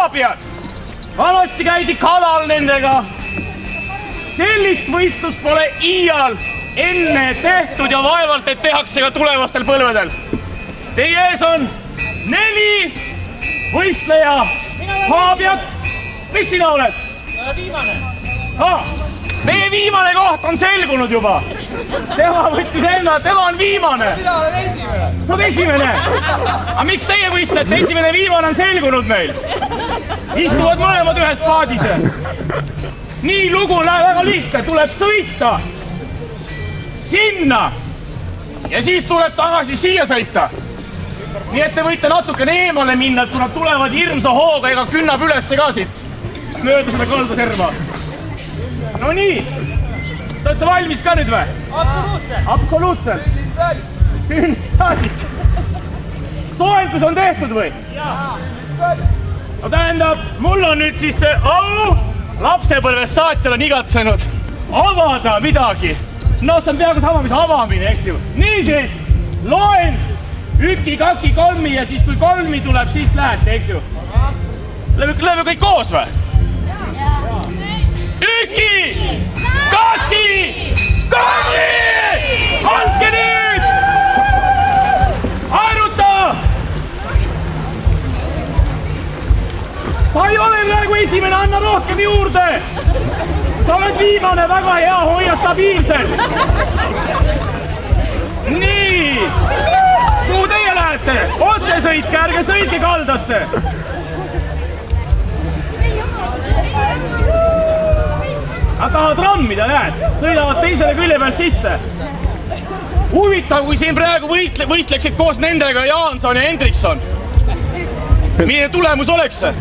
haabiad. Vanasti käidi kalal nendega. Sellist võistlust pole iial enne tehtud ja vaevalt, et tehakse ka tulevastel põlvedel. Teie ees on 4 võistleja haabiat. Mis sina oled? Viimane. Meie viimane koht on selgunud juba. Tema võttis enda, tema on viimane. Mina olen esimene. Sa oled esimene. Aga miks teie võistlete? Esimene viimane on selgunud meil. Istuvad mõlemad ühes paadis. Nii lugu läheb väga lihtne. Tuleb sõita sinna ja siis tuleb tagasi siia sõita. Nii et te võite natukene eemale minna, et kui nad tulevad hirmsa hooga ega künnab ülesse ka siit. Mööda seda kaldaserva. No nii, te olete valmis ka nüüd või? Absoluutselt. Sünnisaalis. Soojendus on tehtud või? No tähendab, mul on nüüd siis see au lapsepõlvest saati olen igatsenud avada midagi. No see on peaaegu sama, mis avamine, eks ju. Niisiis, loen 1, 2, 3 ja siis kui 3 tuleb, siis lähete, eks ju. Läheme kõik koos või? 1, 2, 3! Andke nüüd! Haeruta! Sa ei ole praegu esimene, anna rohkem juurde! Sa oled viimane, väga hea, hoia stabiilselt! Nii! Kuhu teie lähete? Otse sõitke, ärge sõitke kaldasse! Nad tahavad rammida, näed, sõidavad teisele külje pealt sisse. Huvitav, kui siin praegu võistleksid koos nendega Jaanson ja Hendrikson. Milline tulemus oleks see?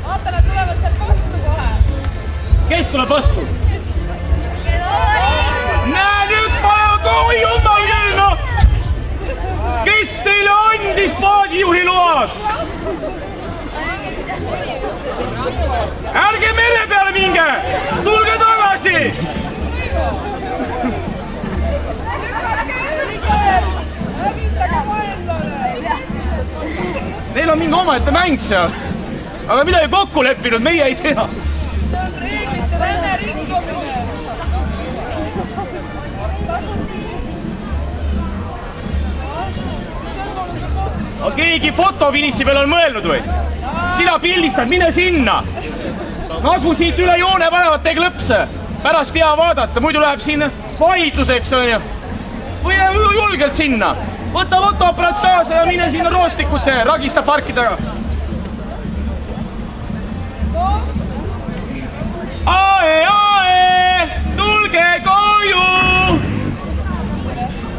Vaata, nad tulevad sealt vastu kohe. Kes tuleb vastu? Näe nüüd, oi jumal küll, noh! Kes teile andis paadijuhi load? Ärge mere peale minge! Tulge tagasi! Neil on mingi omaette mäng seal. Aga midagi kokku leppinud, meie ei tea. See on reeglite vene rikkumine. Aga keegi fotofinissi peal on mõelnud või? Sina pildistad, mine sinna! Nagu siit üle joone panevad teeg lõpse. Pärast hea vaadata, muidu läheb siin vaidluseks, on ju. Või julgelt sinna. Võta fotoaparaat kaasa ja mine sinna roostikusse, ragista parki taga. Ae, tulge koju!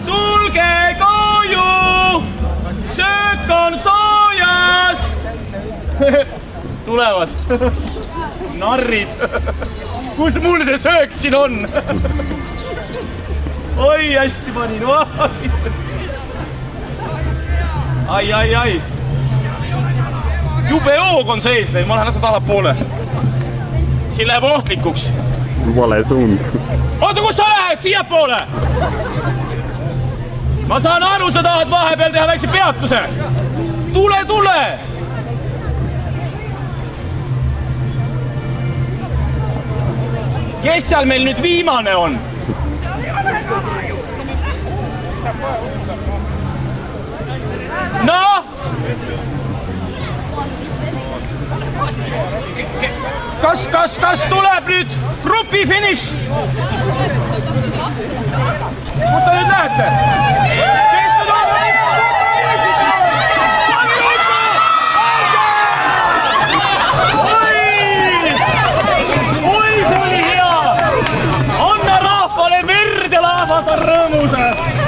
Tulge koju! Söök on soojas! Tulevad. Narrid. Kus mul see söök siin on? Oi, hästi panin. Ai. Jube hoog on sees neil, ma lähen natuke tahapoole. Siin läheb ohtlikuks. Vale suund. Oota, kus sa lähed? Siia poole! Ma saan aru, sa tahad vahepeal teha väikse peatuse. Tule! Kes seal meil nüüd viimane on? No? Kas tuleb nüüd grupifiniš? Kus ta nüüd lähete? Kes nüüd on? Oi, see oli hea! Anna rahvale verd ja lahvas on rõõmus!